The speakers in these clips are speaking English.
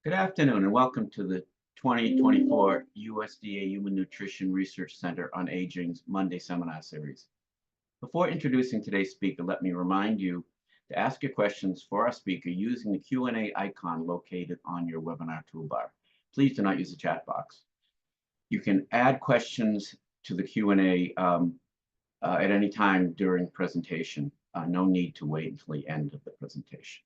Good afternoon and welcome to the 2024 USDA Human Nutrition Research Center on Aging's Monday Seminar Series. Before introducing today's speaker, let me remind you to ask your questions for our speaker using the Q&A icon located on your webinar toolbar. Please do not use the chat box. You can add questions to the Q&A at any time during presentation. No need to wait until the end of the presentation.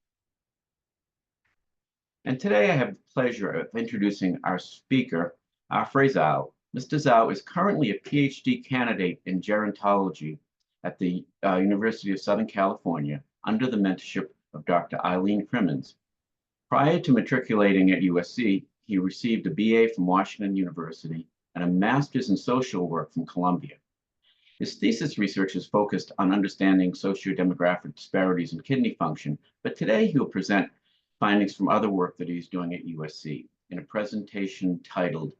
And today I have the pleasure of introducing our speaker, Ahmed Zhao. Mr. Zhao is currently a PhD candidate in gerontology at the University of Southern California under the mentorship of Dr. Eileen Crimmins. Prior to matriculating at USC, he received a BA from Washington University and a master's in social work from Columbia. His thesis research is focused on understanding socio-demographic disparities in kidney function, but today he will present findings from other work that he's doing at USC in a presentation titled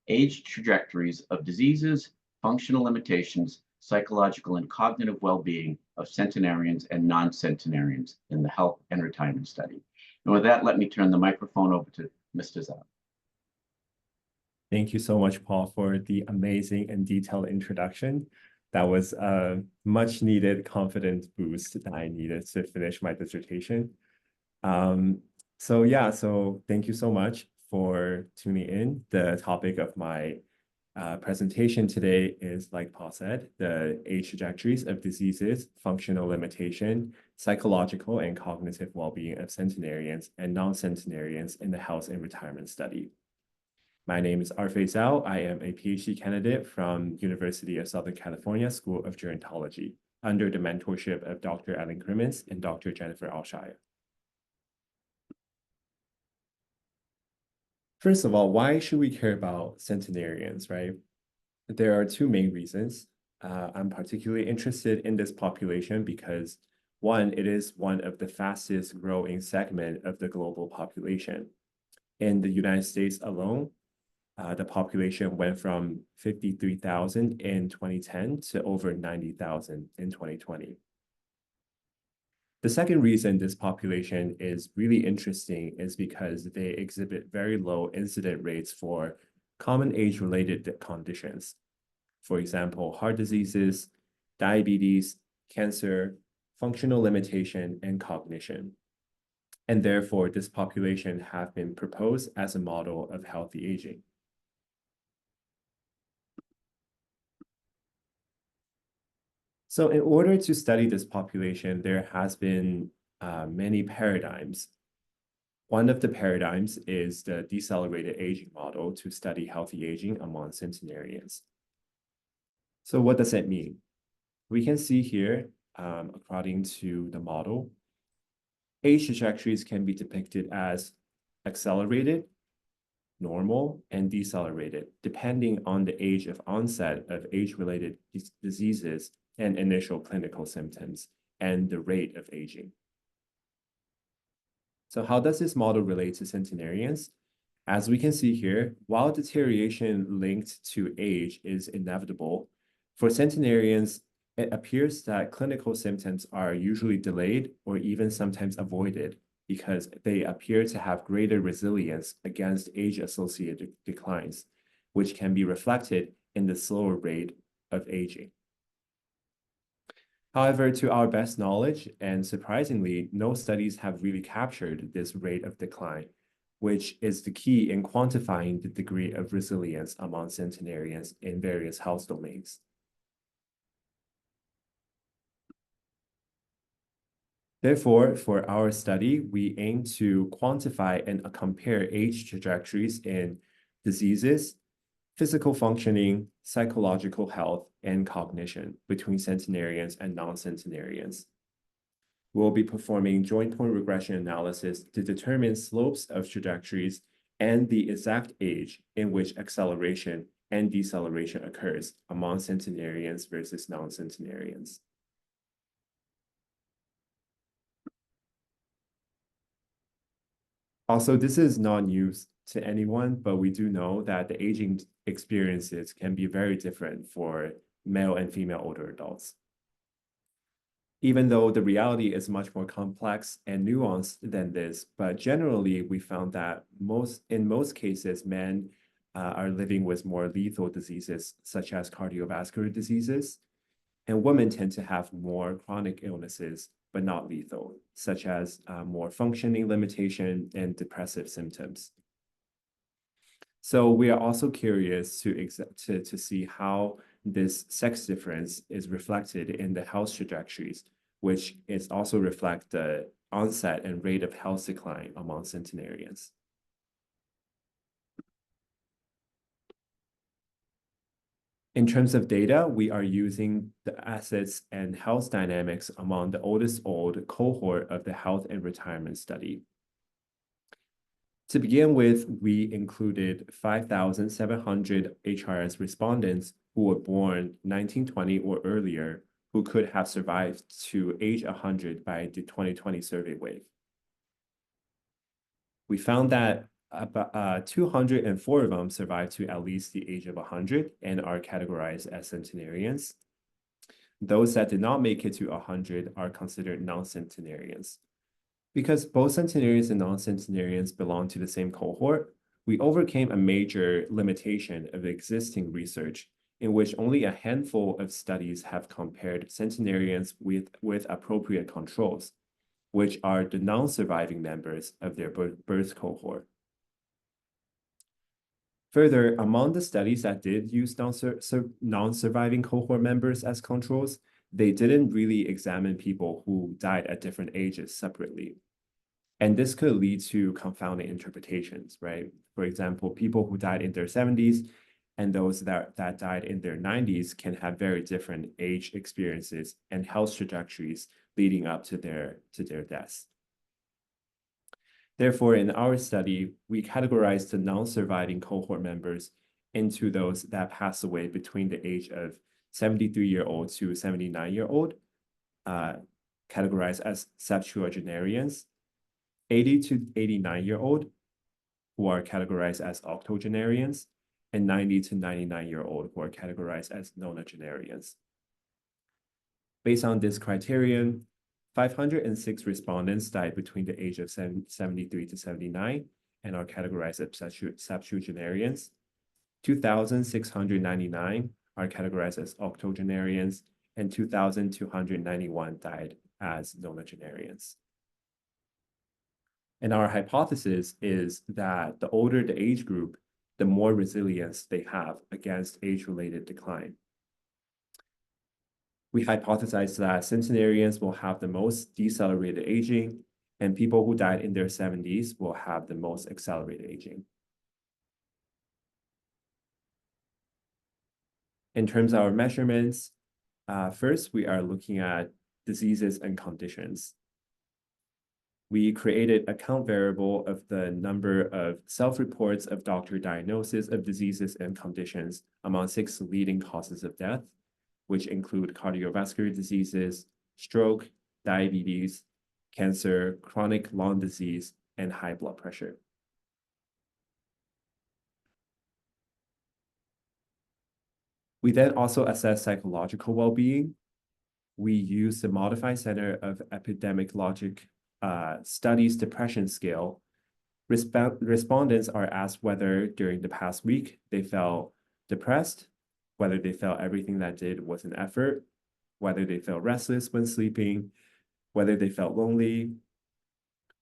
Age Trajectories of Diseases, Functional Limitations, Psychological and Cognitive Well-Being of Centenarians and Non-Centenarians in the Health and Retirement Study. And with that, let me turn the microphone over to Mr. Zhao. Thank you so much, Paul, for the amazing and detailed introduction. That was a much needed confidence boost that I needed to finish my dissertation. So thank you so much for tuning in. The topic of my presentation today is, like Paul said, the age trajectories of diseases, functional limitation, psychological and cognitive well-being of centenarians and non-centenarians in the health and retirement study. My name is Ahmed Zhao. I am a PhD candidate from University of Southern California School of Gerontology under the mentorship of Dr. Eileen Crimmins and Dr. Jennifer Alshire. First of all, why should we care about centenarians, right? There are two main reasons. I'm particularly interested in this population because, one, it is one of the fastest growing segment of the global population. In the United States alone, the population went from 53,000 in 2010 to over 90,000 in 2020. The second reason this population is really interesting is because they exhibit very low incident rates for common age-related conditions. For example, heart diseases, diabetes, cancer, functional limitation, and cognition. And therefore, this population have been proposed as a model of healthy aging. So in order to study this population, there has been many paradigms. One of the paradigms is the decelerated aging model to study healthy aging among centenarians. So what does that mean? We can see here, according to the model, age trajectories can be depicted as accelerated, normal, and decelerated, depending on the age of onset of age-related diseases and initial clinical symptoms, and the rate of aging. So how does this model relate to centenarians? As we can see here, while deterioration linked to age is inevitable, for centenarians, it appears that clinical symptoms are usually delayed or even sometimes avoided because they appear to have greater resilience against age-associated declines, which can be reflected in the slower rate of aging. However, to our best knowledge, and surprisingly, no studies have really captured this rate of decline, which is the key in quantifying the degree of resilience among centenarians in various health domains. Therefore, for our study, we aim to quantify and compare age trajectories in diseases, physical functioning, psychological health, and cognition between centenarians and non-centenarians. We'll be performing joint point regression analysis to determine slopes of trajectories and the exact age in which acceleration and deceleration occurs among centenarians versus non-centenarians. Also, this is not news to anyone, but we do know that the aging experiences can be very different for male and female older adults. even though the reality is much more complex and nuanced than this. But generally, we found that in most cases, men are living with more lethal diseases, such as cardiovascular diseases, and women tend to have more chronic illnesses, but not lethal, such as more functioning limitation and depressive symptoms. So we are also curious to see how this sex difference is reflected in the health trajectories, which is also reflect the onset and rate of health decline among centenarians. In terms of data, we are using the assets and health dynamics among the oldest old cohort of the health and retirement study. To begin with, we included 5,700 HRS respondents who were born 1920 or earlier who could have survived to age 100 by the 2020 survey wave. We found that about 204 of them survived to at least the age of 100 and are categorized as centenarians. Those that did not make it to 100 are considered non-centenarians. Because both centenarians and non-centenarians belong to the same cohort, we overcame a major limitation of existing research in which only a handful of studies have compared centenarians with appropriate controls, which are the non-surviving members of their birth cohort. Further, among the studies that did use non-surviving cohort members as controls, they didn't really examine people who died at different ages separately. And this could lead to confounding interpretations, right? For example, people who died in their 70s and those that died in their 90s can have very different age experiences and health trajectories leading up to their deaths. Therefore, in our study, we categorized the non-surviving cohort members into those that passed away between the age of 73-year-old to 79-year-old, categorized as septuagenarians, 80 to 89-year-old, who are categorized as octogenarians, and 90 to 99-year-old, who are categorized as nonagenarians. Based on this criterion, 506 respondents died between the age of 73 to 79 and are categorized as septuagenarians. 2,699 are categorized as octogenarians, and 2,291 died as nonagenarians. And our hypothesis is that the older the age group, the more resilience they have against age-related decline. We hypothesize that centenarians will have the most decelerated aging, and people who died in their 70s will have the most accelerated aging. In terms of our measurements, first, we are looking at diseases and conditions. We created a count variable of the number of self-reports of doctor diagnosis of diseases and conditions among 6 leading causes of death, which include cardiovascular diseases, stroke, diabetes, cancer, chronic lung disease, and high blood pressure. We then also assess psychological well-being. We use the Modified Center of Epidemiologic Studies depression scale. Respondents are asked whether during the past week they felt depressed, whether they felt everything that did was an effort, whether they felt restless when sleeping, whether they felt lonely,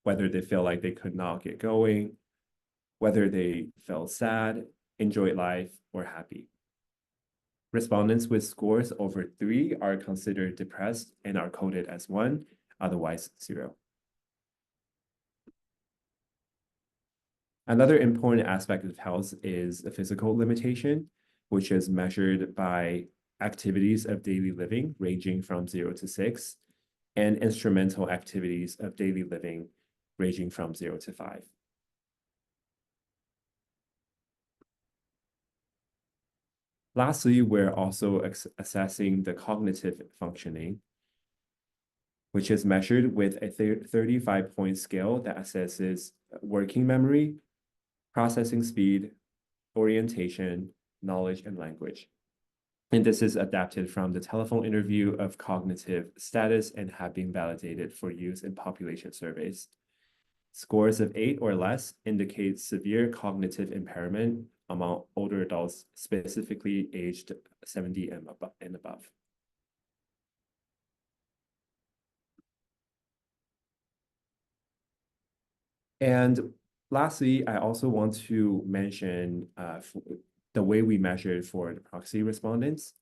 whether they felt like they could not get going, whether they felt sad, enjoyed life, or happy. Respondents with scores over 3 are considered depressed and are coded as 1, otherwise 0. Another important aspect of health is the physical limitation, which is measured by activities of daily living ranging from 0 to 6, and instrumental activities of daily living ranging from 0 to 5. Lastly, we're also assessing the cognitive functioning, which is measured with a 35-point scale that assesses working memory, processing speed, orientation, knowledge, and language. And this is adapted from the telephone interview of cognitive status and have been validated for use in population surveys. Scores of 8 or less indicate severe cognitive impairment among older adults, specifically aged 70 and above. And lastly, I also want to mention the way we measured for the proxy respondents.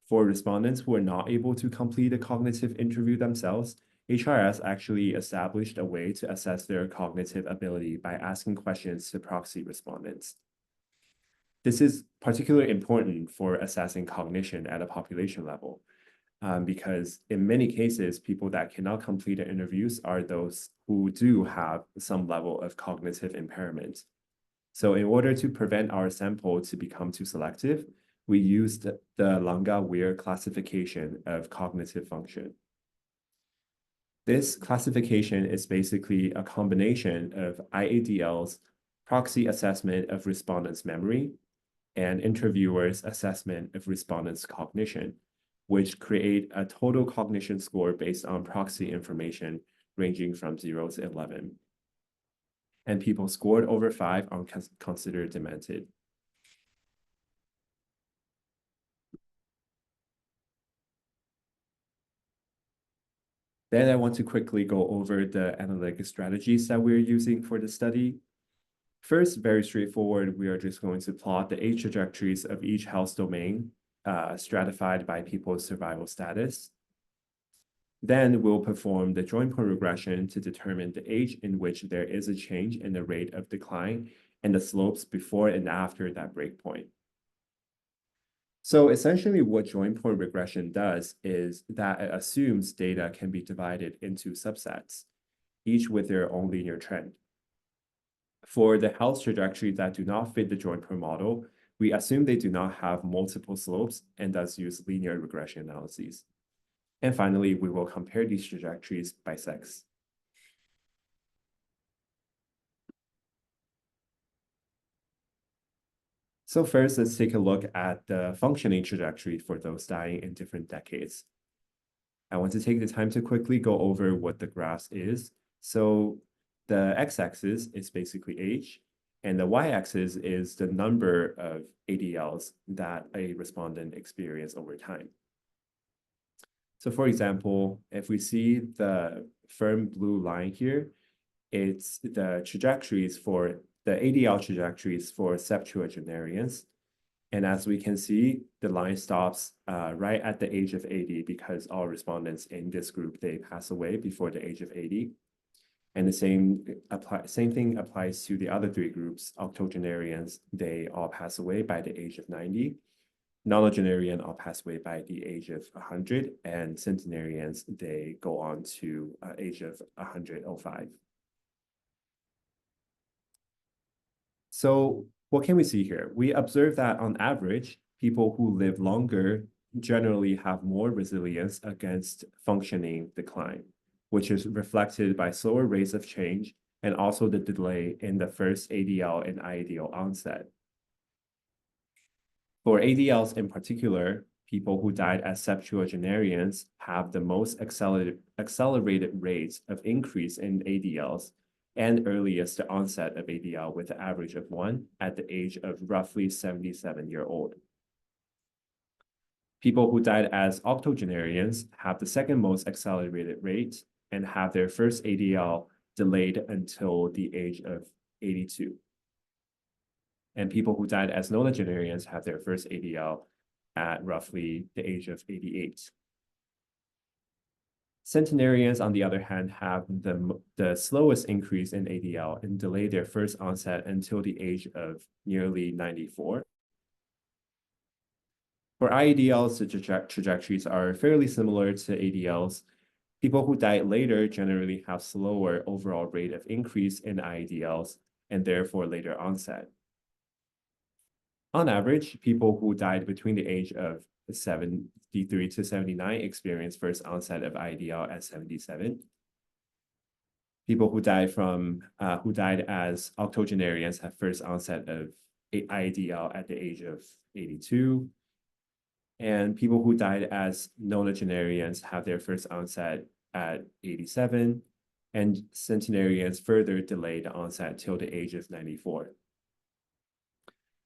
For respondents who are not able to complete a cognitive interview themselves, HRS actually established a way to assess their cognitive ability by asking questions to proxy respondents. This is particularly important for assessing cognition at a population level, because in many cases, people that cannot complete the interviews are those who do have some level of cognitive impairment. So in order to prevent our sample to become too selective, we used the Langa-Weir classification of cognitive function. This classification is basically a combination of IADL's proxy assessment of respondents' memory and interviewers' assessment of respondents' cognition, which create a total cognition score based on proxy information ranging from 0 to 11. And people scored over 5 are considered demented. Then I want to quickly go over the analytic strategies that we're using for the study. First, very straightforward, we are just going to plot the age trajectories of each health domain, stratified by people's survival status. Then we'll perform the joint point regression to determine the age in which there is a change in the rate of decline and the slopes before and after that breakpoint. So essentially what joint point regression does is that it assumes data can be divided into subsets, each with their own linear trend. For the health trajectory that do not fit the joint point model, we assume they do not have multiple slopes and thus use linear regression analyses. And finally, we will compare these trajectories by sex. So first, let's take a look at the functioning trajectory for those dying in different decades. I want to take the time to quickly go over what the graphs is. So the x-axis is basically age, and the y-axis is the number of ADLs that a respondent experienced over time. So for example, if we see the firm blue line here, it's the trajectories for the ADL trajectories for septuagenarians. And as we can see, the line stops right at the age of 80 because all respondents in this group, they pass away before the age of 80. And the same thing applies to the other 3 groups. Octogenarians, they all pass away by the age of 90. Nonagenarian all pass away by the age of 100, and centenarians, they go on to age of 105. So what can we see here? We observe that on average, people who live longer generally have more resilience against functioning decline, which is reflected by slower rates of change and also the delay in the first ADL and IADL onset. For ADLs in particular, people who died as septuagenarians have the most accelerated rates of increase in ADLs and earliest onset of ADL with an average of 1 at the age of roughly 77-year-old. People who died as octogenarians have the second most accelerated rate and have their first ADL delayed until the age of 82. And people who died as nonagenarians have their first ADL at roughly the age of 88. Centenarians, on the other hand, have the slowest increase in ADL and delay their first onset until the age of nearly 94. For IADLs, the trajectories are fairly similar to ADLs. People who died later generally have slower overall rate of increase in IADLs and therefore later onset. On average, people who died between the age of 73 to 79 experienced first onset of IADL at 77. People who died as octogenarians have first onset of IADL at the age of 82. And people who died as nonagenarians have their first onset at 87, and centenarians further delayed the onset till the age of 94.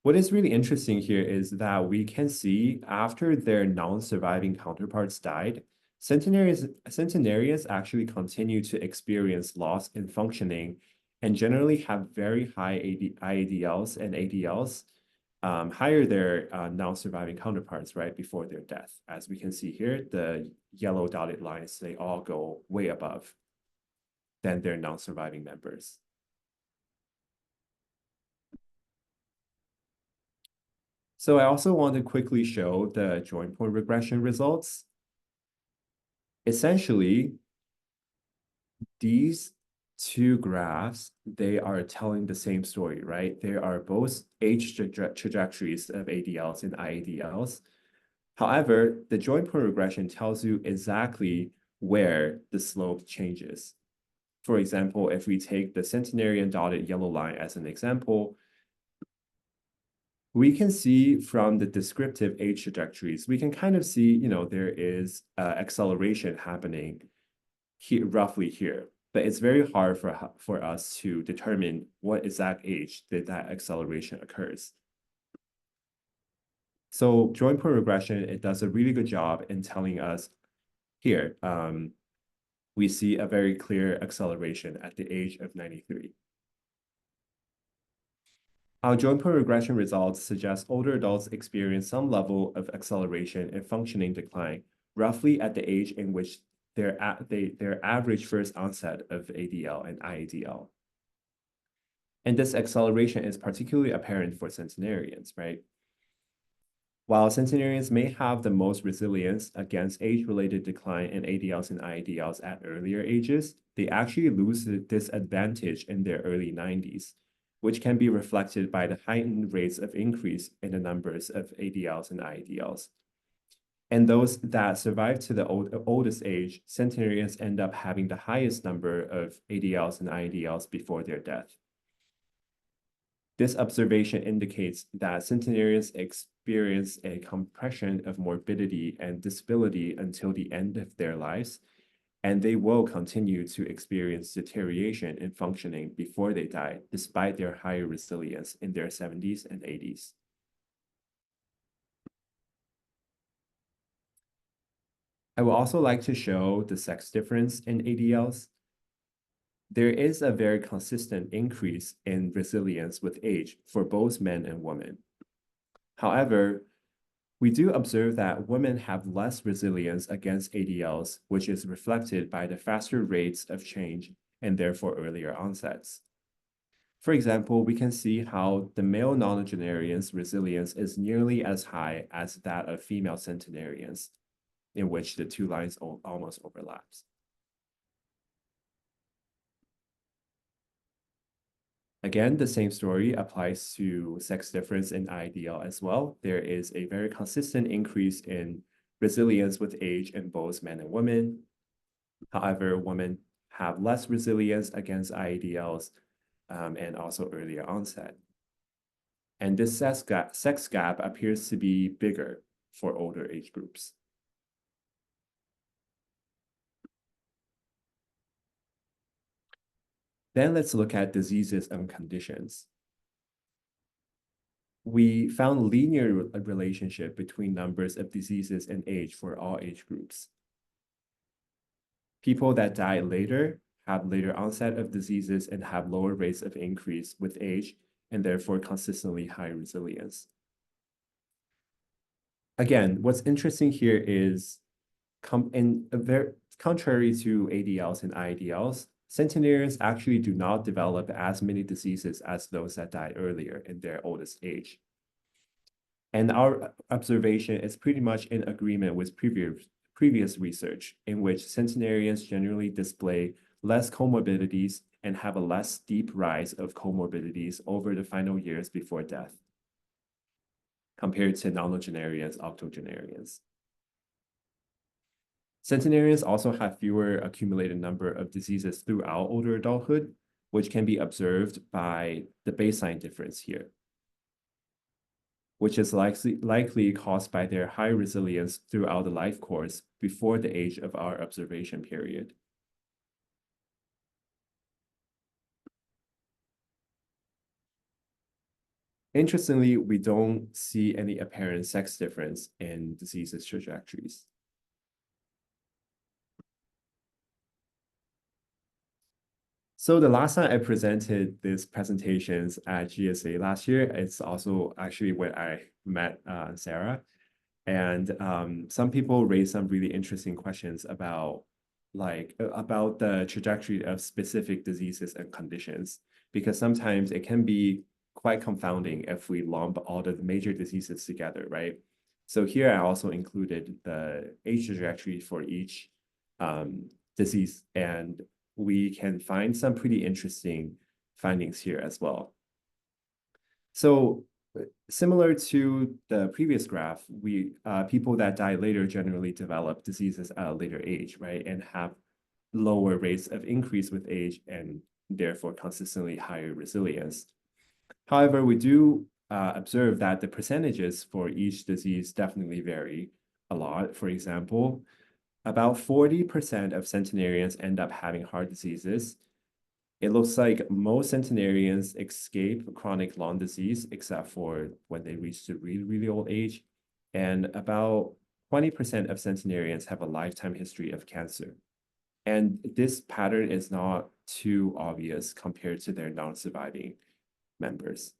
What is really interesting here is that we can see after their non-surviving counterparts died, centenarians actually continue to experience loss in functioning and generally have very high IADLs and ADLs, higher their non-surviving counterparts right before their death. As we can see here, the yellow dotted lines, they all go way above than their non-surviving members. So I also want to quickly show the joint point regression results. Essentially, these two graphs, they are telling the same story, right? They are both age trajectories of ADLs and IADLs. However, the joint point regression tells you exactly where the slope changes. For example, if we take the centenarian dotted yellow line as an example, we can see from the descriptive age trajectories, we can kind of see, there is acceleration happening here, roughly here. But it's very hard for us to determine what exact age that acceleration occurs. So joint point regression, it does a really good job in telling us here, we see a very clear acceleration at the age of 93. Our joint point regression results suggest older adults experience some level of acceleration and functioning decline, roughly at the age in which their average first onset of ADL and IADL. And this acceleration is particularly apparent for centenarians, right? While centenarians may have the most resilience against age-related decline in ADLs and IADLs at earlier ages, they actually lose this advantage in their early 90s, which can be reflected by the heightened rates of increase in the numbers of ADLs and IADLs. And those that survive to the oldest age, centenarians end up having the highest number of ADLs and IADLs before their death. This observation indicates that centenarians experience a compression of morbidity and disability until the end of their lives, and they will continue to experience deterioration in functioning before they die, despite their higher resilience in their 70s and 80s. I would also like to show the sex difference in ADLs. There is a very consistent increase in resilience with age for both men and women. However, we do observe that women have less resilience against ADLs, which is reflected by the faster rates of change and therefore earlier onsets. For example, we can see how the male nonagenarian's resilience is nearly as high as that of female centenarians, in which the two lines almost overlaps. Again, the same story applies to sex difference in IADL as well. There is a very consistent increase in resilience with age in both men and women. However, women have less resilience against IADLs and also earlier onset. And this sex gap appears to be bigger for older age groups. Then let's look at diseases and conditions. We found linear relationship between numbers of diseases and age for all age groups. People that die later have later onset of diseases and have lower rates of increase with age, and therefore consistently high resilience. Again, what's interesting here is, contrary to ADLs and IADLs, centenarians actually do not develop as many diseases as those that died earlier in their oldest age. And our observation is pretty much in agreement with previous research, in which centenarians generally display less comorbidities and have a less steep rise of comorbidities over the final years before death, compared to nonagenarians, octogenarians. Centenarians also have fewer accumulated number of diseases throughout older adulthood, which can be observed by the baseline difference here. which is likely caused by their high resilience throughout the life course before the age of our observation period. Interestingly, we don't see any apparent sex difference in diseases trajectories. So the last time I presented these presentations at GSA last year, it's also actually when I met Sarah. And some people raised some really interesting questions about about the trajectory of specific diseases and conditions, because sometimes it can be quite confounding if we lump all the major diseases together, right? So here I also included the age trajectory for each disease, and we can find some pretty interesting findings here as well. So similar to the previous graph, people that die later generally develop diseases at a later age, right? And have lower rates of increase with age and therefore consistently higher resilience. However, we do observe that the percentages for each disease definitely vary a lot. For example, about 40% of centenarians end up having heart diseases. It looks like most centenarians escape chronic lung disease, except for when they reach the really, really old age. And about 20% of centenarians have a lifetime history of cancer. And this pattern is not too obvious compared to their non-surviving members.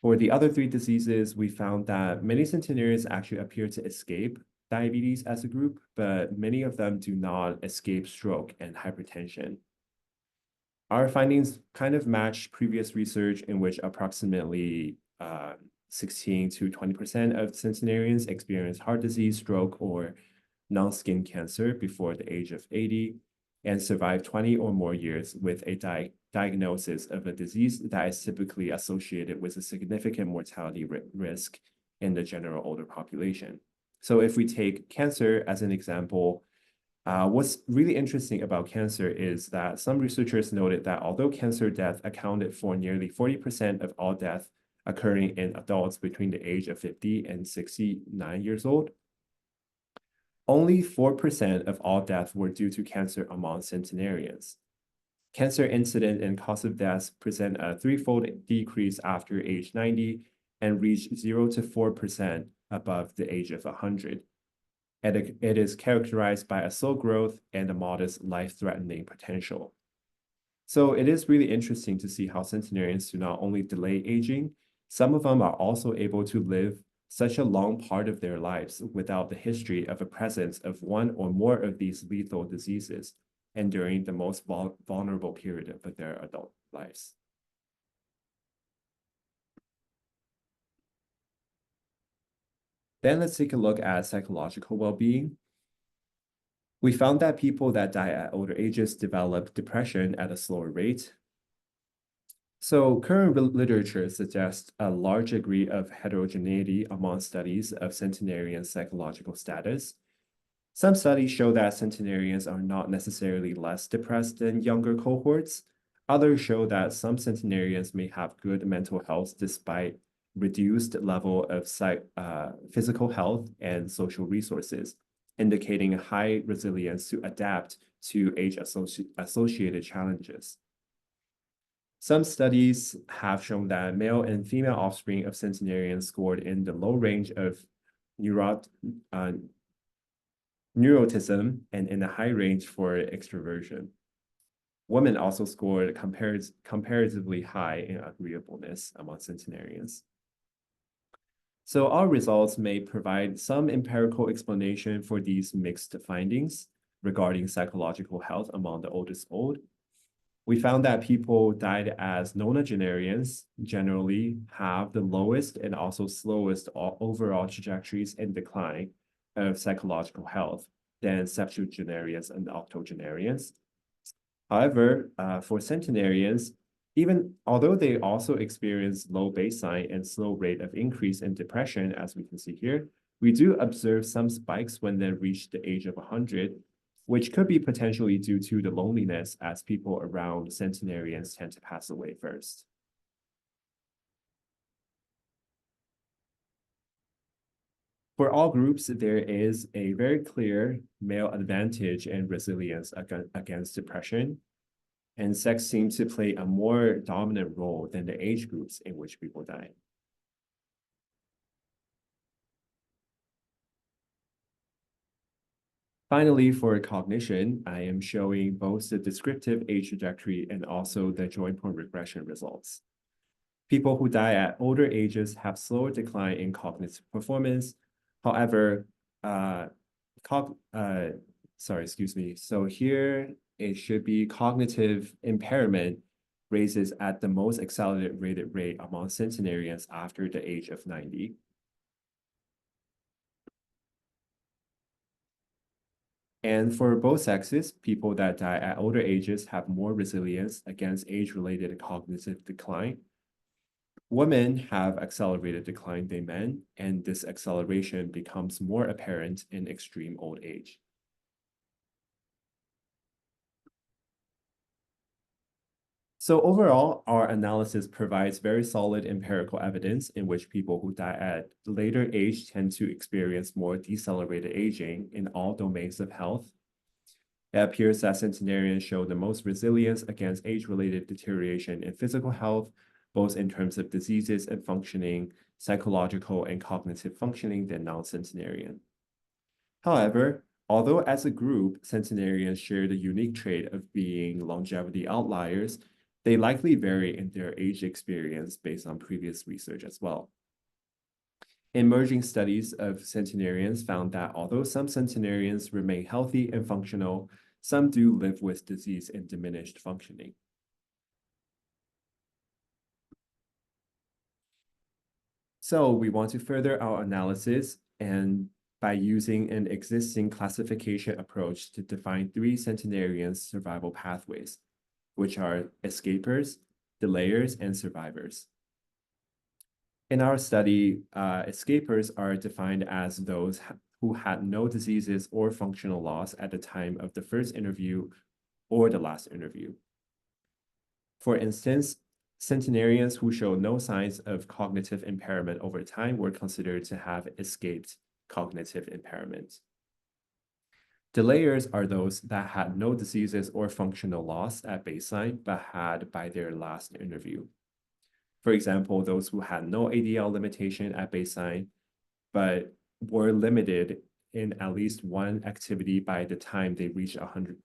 For the other three diseases, we found that many centenarians actually appear to escape diabetes as a group, but many of them do not escape stroke and hypertension. Our findings kind of match previous research in which approximately 16 to 20% of centenarians experience heart disease, stroke, or non-skin cancer before the age of 80 and survive 20 or more years with a diagnosis of a disease that is typically associated with a significant mortality risk in the general older population. So if we take cancer as an example, what's really interesting about cancer is that some researchers noted that although cancer death accounted for nearly 40% of all death occurring in adults between the age of 50 and 69 years old, only 4% of all deaths were due to cancer among centenarians. Cancer incidence and cause of death present a threefold decrease after age 90 and reach 0 to 4% above the age of 100. And it is characterized by a slow growth and a modest life-threatening potential. So it is really interesting to see how centenarians do not only delay aging, some of them are also able to live such a long part of their lives without the history of a presence of one or more of these lethal diseases, and during the most vulnerable period of their adult lives. Then let's take a look at psychological well-being. We found that people that die at older ages develop depression at a slower rate. So current literature suggests a large degree of heterogeneity among studies of centenarian psychological status. Some studies show that centenarians are not necessarily less depressed than younger cohorts. Others show that some centenarians may have good mental health despite reduced level of physical health and social resources, indicating high resilience to adapt to age-associated challenges. Some studies have shown that male and female offspring of centenarians scored in the low range of neuroticism and in the high range for extroversion. Women also scored comparatively high in agreeableness among centenarians. So our results may provide some empirical explanation for these mixed findings regarding psychological health among the oldest old. We found that people died as nonagenarians generally have the lowest and also slowest overall trajectories in decline of psychological health than septuagenarians and octogenarians. However, for centenarians, even although they also experience low baseline and slow rate of increase in depression, as we can see here, we do observe some spikes when they reach the age of 100, which could be potentially due to the loneliness as people around centenarians tend to pass away first. For all groups, there is a very clear male advantage and resilience against depression, and sex seems to play a more dominant role than the age groups in which people die. Finally, for cognition, I am showing both the descriptive age trajectory and also the joint point regression results. People who die at older ages have slower decline in cognitive performance. However, So here it should be cognitive impairment raises at the most accelerated rate among centenarians after the age of 90. And for both sexes, people that die at older ages have more resilience against age-related cognitive decline. Women have accelerated decline than men, and this acceleration becomes more apparent in extreme old age. So overall, our analysis provides very solid empirical evidence in which people who die at later age tend to experience more decelerated aging in all domains of health. It appears that centenarians show the most resilience against age-related deterioration in physical health, both in terms of diseases and functioning, psychological and cognitive functioning than non-centenarian. However, although as a group, centenarians share the unique trait of being longevity outliers, they likely vary in their age experience based on previous research as well. Emerging studies of centenarians found that although some centenarians remain healthy and functional, some do live with disease and diminished functioning. So we want to further our analysis and by using an existing classification approach to define 3 centenarians' survival pathways, which are escapers, delayers, and survivors. In our study, escapers are defined as those who had no diseases or functional loss at the time of the first interview or the last interview. For instance, centenarians who show no signs of cognitive impairment over time were considered to have escaped cognitive impairment. Delayers are those that had no diseases or functional loss at baseline, but had by their last interview. For example, those who had no ADL limitation at baseline, but were limited in at least one activity by the time they reached 100.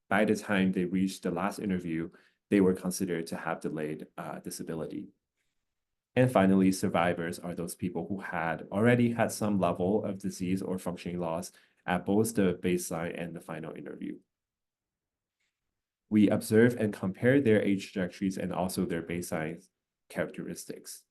By the time they reached the last interview, they were considered to have delayed disability. And finally, survivors are those people who had already had some level of disease or functioning loss at both the baseline and the final interview. We observe and compare their age trajectories and also their baseline characteristics.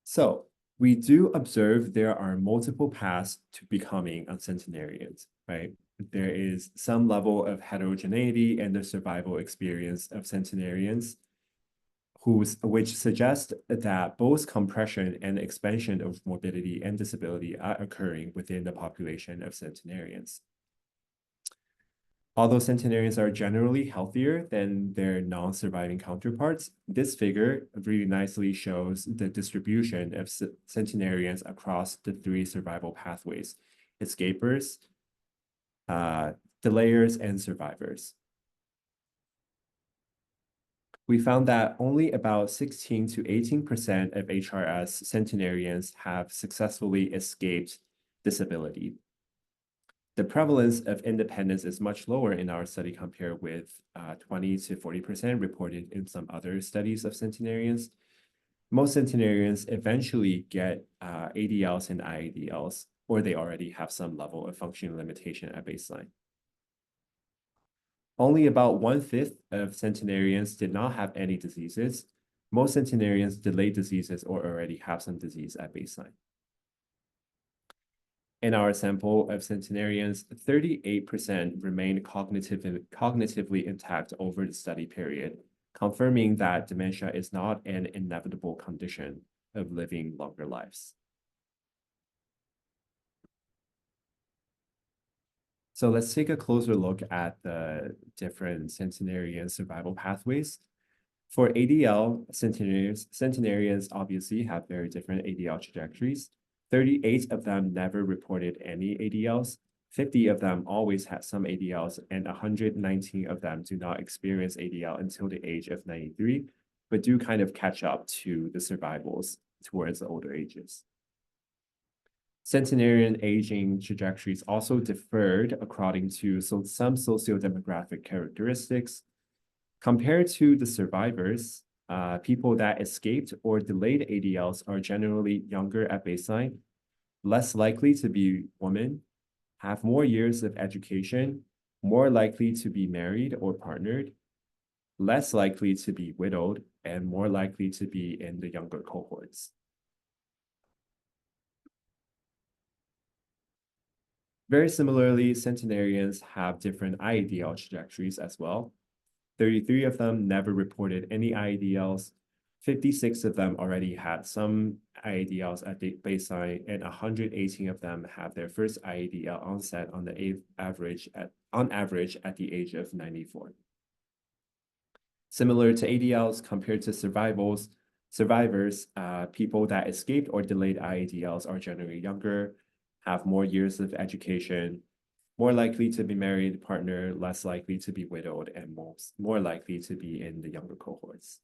So we do observe there are multiple paths to becoming a centenarian, right? There is some level of heterogeneity in the survival experience of centenarians, which suggests that both compression and expansion of morbidity and disability are occurring within the population of centenarians. Although centenarians are generally healthier than their non-surviving counterparts, this figure really nicely shows the distribution of centenarians across the 3 survival pathways: escapers, delayers, and survivors. We found that only about 16 to 18% of HRS centenarians have successfully escaped disability. The prevalence of independence is much lower in our study compared with 20 to 40% reported in some other studies of centenarians. Most centenarians eventually get ADLs and IADLs, or they already have some level of functional limitation at baseline. Only about 1/5 of centenarians did not have any diseases. Most centenarians delayed diseases or already have some disease at baseline. In our sample of centenarians, 38% remained cognitively intact over the study period, confirming that dementia is not an inevitable condition of living longer lives. So let's take a closer look at the different centenarian survival pathways. For ADL, centenarians obviously have very different ADL trajectories. 38 of them never reported any ADLs. 50 of them always had some ADLs, and 119 of them do not experience ADL until the age of 93, but do kind of catch up to the survivals towards the older ages. Centenarian aging trajectories also differed according to some sociodemographic characteristics. Compared to the survivors, people that escaped or delayed ADLs are generally younger at baseline, less likely to be women, have more years of education, more likely to be married or partnered, less likely to be widowed, and more likely to be in the younger cohorts. Very similarly, centenarians have different IADL trajectories as well. 33 of them never reported any IADLs. 56 of them already had some IADLs at the baseline, and 118 of them have their first IADL onset on average at the age of 94. Similar to ADLs, compared to survivors, people that escaped or delayed IADLs are generally younger, have more years of education, more likely to be married, partner, less likely to be widowed, and more likely to be in the younger cohorts.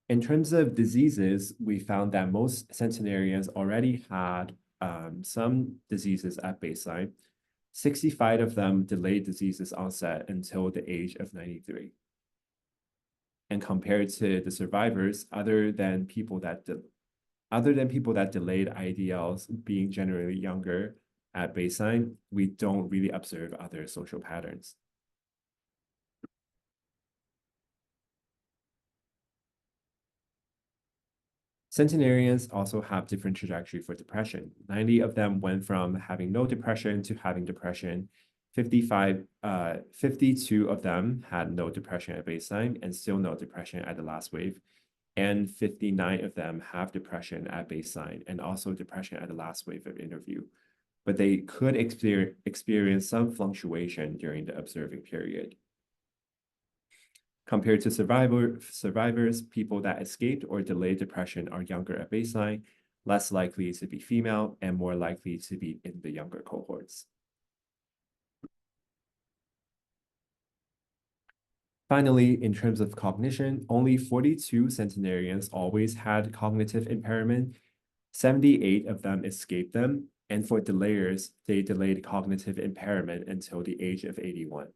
In terms of diseases, we found that most centenarians already had some diseases at baseline. 65 of them delayed diseases onset until the age of 93. And compared to the survivors, other than people that delayed IDLs being generally younger at baseline, we don't really observe other social patterns. Centenarians also have different trajectory for depression. 90 of them went from having no depression to having depression. 52 of them had no depression at baseline and still no depression at the last wave. And 59 of them have depression at baseline and also depression at the last wave of interview. But they could experience some fluctuation during the observing period. Compared to survivors, people that escaped or delayed depression are younger at baseline, less likely to be female, and more likely to be in the younger cohorts. Finally, in terms of cognition, only 42 centenarians always had cognitive impairment. 78 of them escaped them, and for delayers, they delayed cognitive impairment until the age of 81.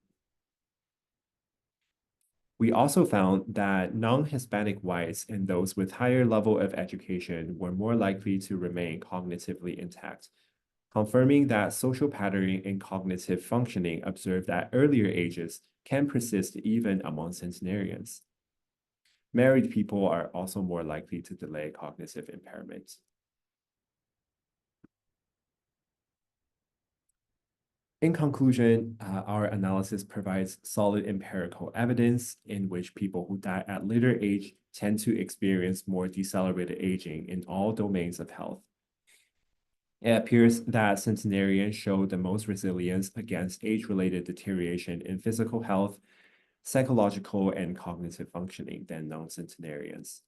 We also found that non-Hispanic whites and those with higher level of education were more likely to remain cognitively intact, confirming that social patterning and cognitive functioning observed at earlier ages can persist even among centenarians. Married people are also more likely to delay cognitive impairment. In conclusion, our analysis provides solid empirical evidence in which people who die at later age tend to experience more decelerated aging in all domains of health. It appears that centenarians show the most resilience against age-related deterioration in physical health, psychological, and cognitive functioning than non-centenarians.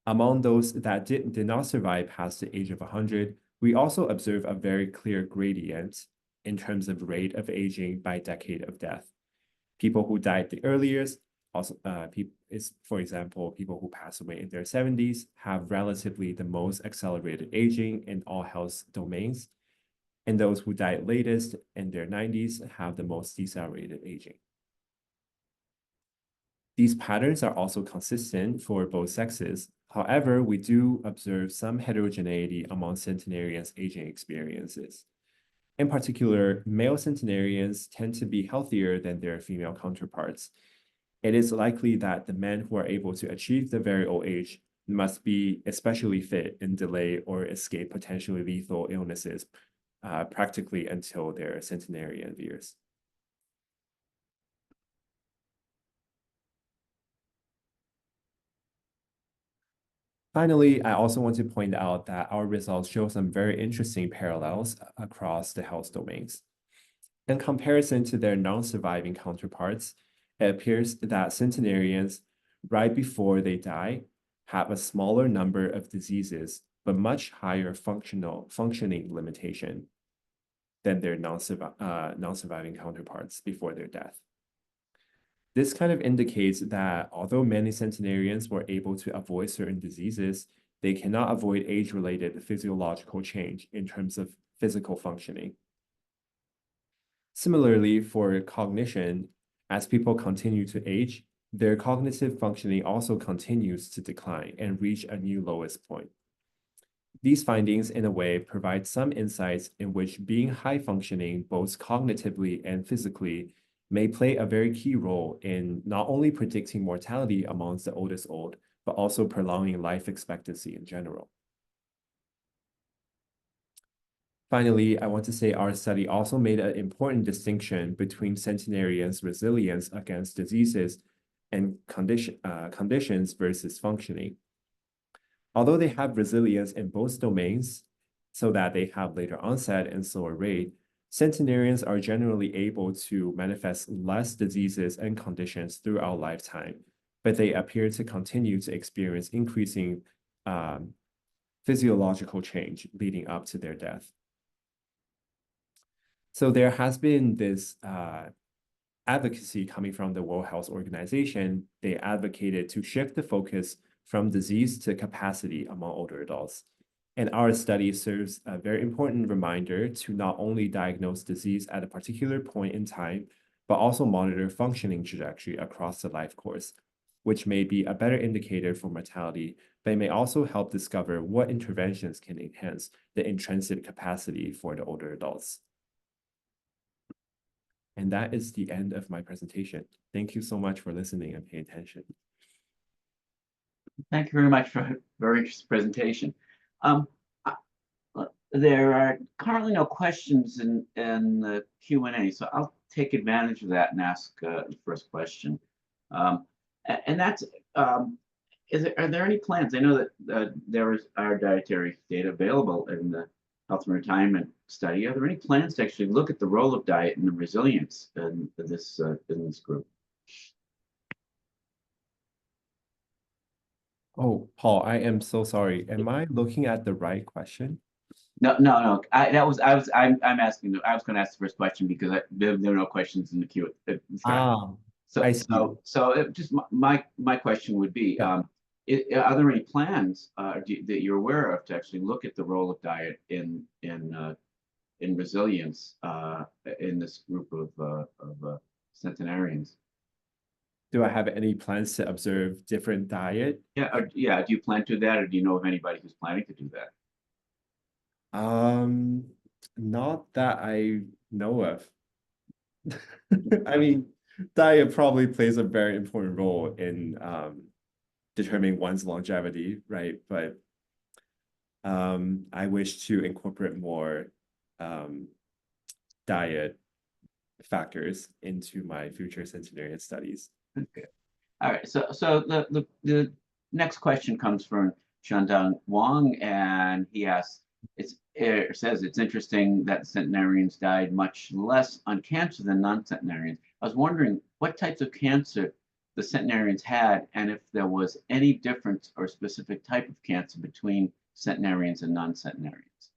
Among those that did not survive past the age of 100, we also observe a very clear gradient in terms of rate of aging by decade of death. People who died the earliest, also, for example, people who pass away in their 70s have relatively the most accelerated aging in all health domains, and those who died latest in their 90s have the most decelerated aging. These patterns are also consistent for both sexes. However, we do observe some heterogeneity among centenarians' aging experiences. In particular, male centenarians tend to be healthier than their female counterparts. It is likely that the men who are able to achieve the very old age must be especially fit and delay or escape potentially lethal illnesses practically until their centenarian years. Finally, I also want to point out that our results show some very interesting parallels across the health domains. In comparison to their non-surviving counterparts, it appears that centenarians, right before they die, have a smaller number of diseases, but much higher functioning limitation than their non-surviving counterparts before their death. This kind of indicates that although many centenarians were able to avoid certain diseases, they cannot avoid age-related physiological change in terms of physical functioning. Similarly, for cognition, as people continue to age, their cognitive functioning also continues to decline and reach a new lowest point. These findings, in a way, provide some insights in which being high functioning both cognitively and physically may play a very key role in not only predicting mortality amongst the oldest old, but also prolonging life expectancy in general. Finally, I want to say our study also made an important distinction between centenarians' resilience against diseases and conditions versus functioning. Although they have resilience in both domains, so that they have later onset and slower rate, centenarians are generally able to manifest less diseases and conditions throughout lifetime, but they appear to continue to experience increasing physiological change leading up to their death. So there has been this advocacy coming from the World Health Organization. They advocated to shift the focus from disease to capacity among older adults. And our study serves a very important reminder to not only diagnose disease at a particular point in time, but also monitor functioning trajectory across the life course, which may be a better indicator for mortality, but may also help discover what interventions can enhance the intrinsic capacity for the older adults. And that is the end of my presentation. Thank you so much for listening and paying attention. Thank you very much for a very interesting presentation. There are currently no questions in the Q&A, so I'll take advantage of that and ask the first question. And that's, are there any plans? I know that there are dietary data available in the health and retirement study. Are there any plans to actually look at the role of diet and the resilience in this group? Oh, Paul, I am so sorry. Am I looking at the right question? No. I'm asking. I was going to ask the first question because there were no questions in the queue. I see. So just my question would be, Yeah. Are there any plans that you're aware of to actually look at the role of diet in resilience in this group of centenarians? Do I have any plans to observe different diet? Yeah, yeah. Do you plan to do that, or do you know of anybody who's planning to do that? Not that I know of. I mean, diet probably plays a very important role in determining one's longevity, right? But I wish to incorporate more diet factors into my future centenarian studies. Okay. All right. So the next question comes from Shandong Wang, and he asks, it says it's interesting that centenarians died much less on cancer than non-centenarians. I was wondering what types of cancer the centenarians had, and if there was any difference or specific type of cancer between centenarians and non-centenarians.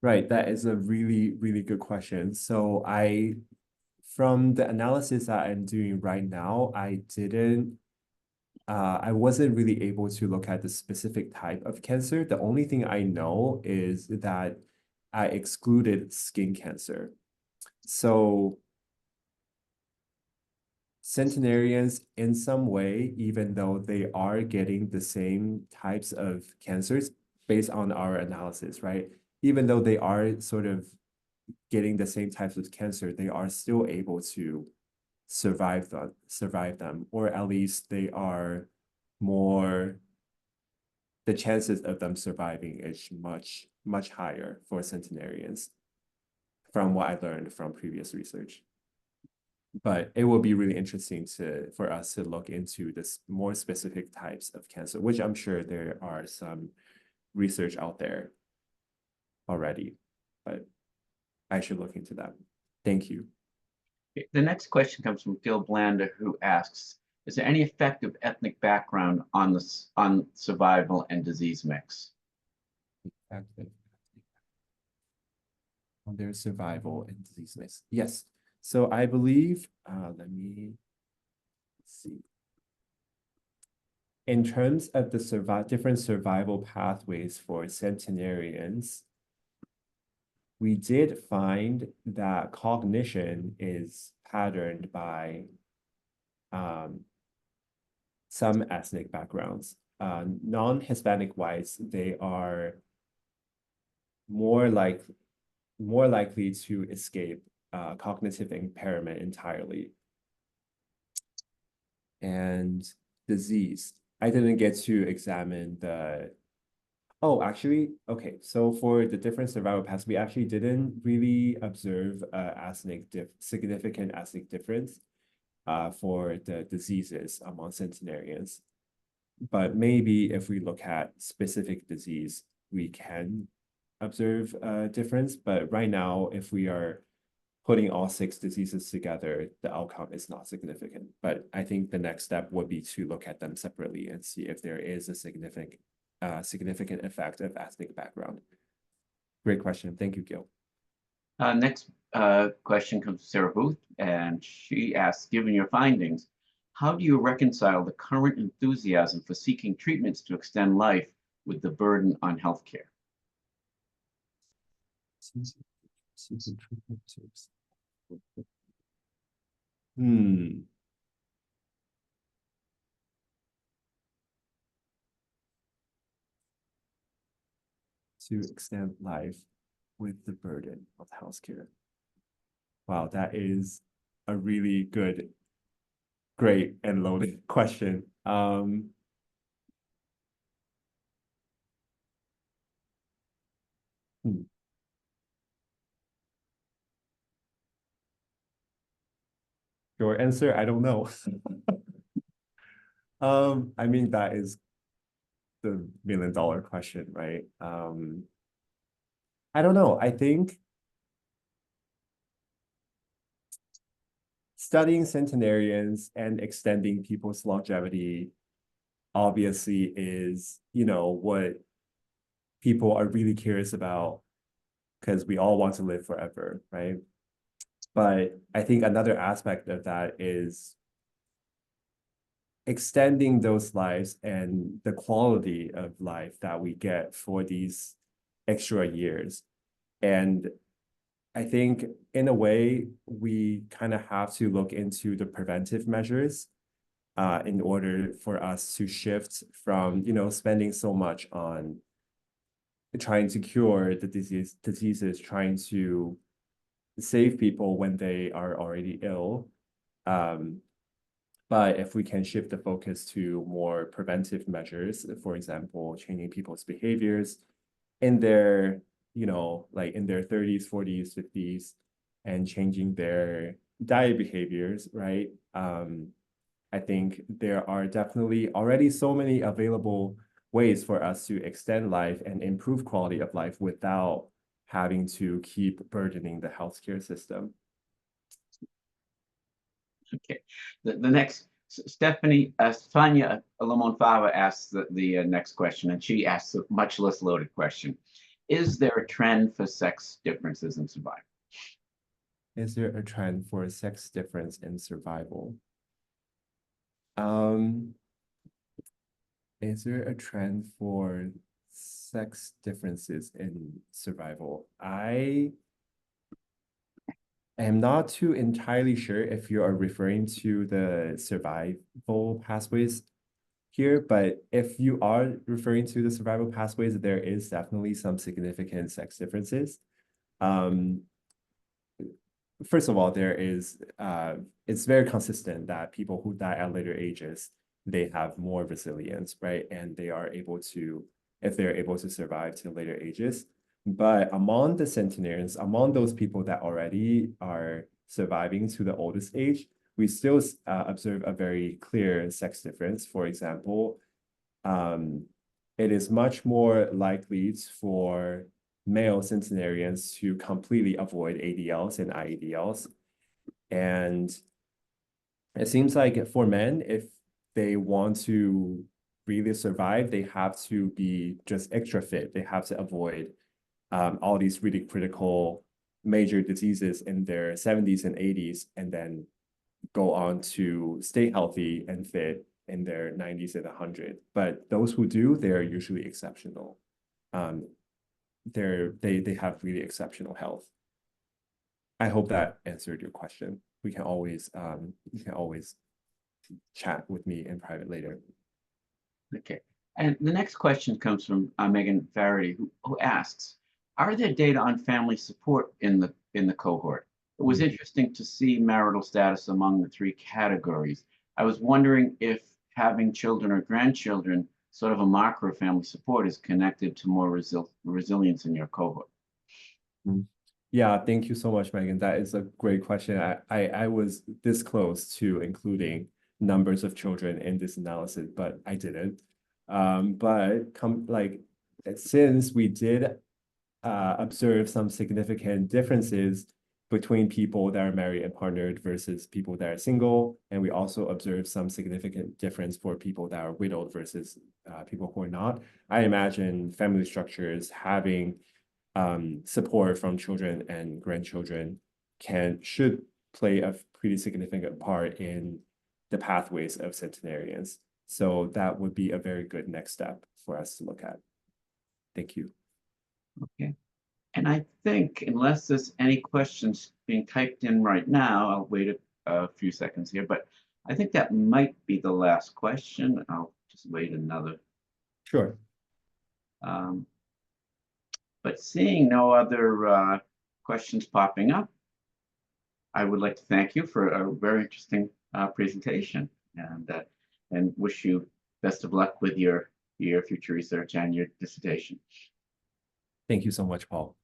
Right, that is a really, really good question. So from the analysis that I'm doing right now, I wasn't really able to look at the specific type of cancer. The only thing I know is that I excluded skin cancer. So centenarians, in some way, even though they are getting the same types of cancers based on our analysis, right? Even though they are sort of getting the same types of cancer, they are still able to survive them, or at least they are more, the chances of them surviving is much, much higher for centenarians from what I learned from previous research. But it will be really interesting for us to look into this more specific types of cancer, which I'm sure there are some research out there already, but I should look into that. Thank you. The next question comes from Gil Blanda, who asks, is there any effect of ethnic background on survival and disease mix? On their survival and disease mix. Yes. So I believe, let me see. In terms of the different survival pathways for centenarians, we did find that cognition is patterned by some ethnic backgrounds. Non-Hispanic whites, they are more likely to escape cognitive impairment entirely. And disease, I didn't get to examine oh, actually, okay. So for the different survival paths, we actually didn't really observe significant ethnic difference for the diseases among centenarians. But maybe if we look at specific disease, we can observe a difference. But right now, if we are putting all 6 diseases together, the outcome is not significant. But I think the next step would be to look at them separately and see if there is a significant effect of ethnic background. Great question. Thank you, Gil. Next question comes from Sarah Booth, and she asks, given your findings, how do you reconcile the current enthusiasm for seeking treatments to extend life with the burden on healthcare? To extend life with the burden of healthcare. Wow, that is a really good, great and loaded question. Short answer, I don't know. I mean, that is the million-dollar question, right? I don't know. I think studying centenarians and extending people's longevity obviously is, what people are really curious about because we all want to live forever, right? But I think another aspect of that is extending those lives and the quality of life that we get for these extra years. And I think in a way, we kind of have to look into the preventive measures in order for us to shift from, spending so much on trying to cure the diseases, trying to save people when they are already ill. But if we can shift the focus to more preventive measures, for example, changing people's behaviors in their, like in their 30s, 40s, 50s, and changing their diet behaviors, right? I think there are definitely already so many available ways for us to extend life and improve quality of life without having to keep burdening the healthcare system. Okay, the next, Stephanie, Tanya Lamonfava asks the next question, and she asks a much less loaded question. Is there a trend for sex differences in survival? Is there a trend for sex difference in survival? Is there a trend for sex differences in survival? I am not too entirely sure if you are referring to the survival pathways here, but if you are referring to the survival pathways, there is definitely some significant sex differences. First of all, it's very consistent that people who die at later ages, they have more resilience, right? And they are able to, if they're able to survive to later ages. But among the centenarians, among those people that already are surviving to the oldest age, we still observe a very clear sex difference. For example, it is much more likely for male centenarians to completely avoid ADLs and IEDLs. And it seems like for men, if they want to really survive, they have to be just extra fit. They have to avoid all these really critical major diseases in their 70s and 80s, and then go on to stay healthy and fit in their 90s and 100. But those who do, they're usually exceptional. They have really exceptional health. I hope that answered your question. You can always chat with me in private later. Okay. And the next question comes from Megan Farady, who asks, are there data on family support in the cohort? It was interesting to see marital status among the three categories. I was wondering if having children or grandchildren, sort of a marker of family support, is connected to more resilience in your cohort. Yeah, thank you so much, Megan. That is a great question. I was this close to including numbers of children in this analysis, but I didn't. Since we did observe some significant differences between people that are married and partnered versus people that are single, and we also observed some significant difference for people that are widowed versus people who are not. I imagine family structures having support from children and grandchildren should play a pretty significant part in the pathways of centenarians. So that would be a very good next step for us to look at. Thank you. Okay. And I think, unless there's any questions being typed in right now, I'll wait a few seconds here, but I think that might be the last question. I'll just wait another. Sure. But seeing no other questions popping up, I would like to thank you for a very interesting presentation, and wish you best of luck with your future research and your dissertation. Thank you so much, Paul.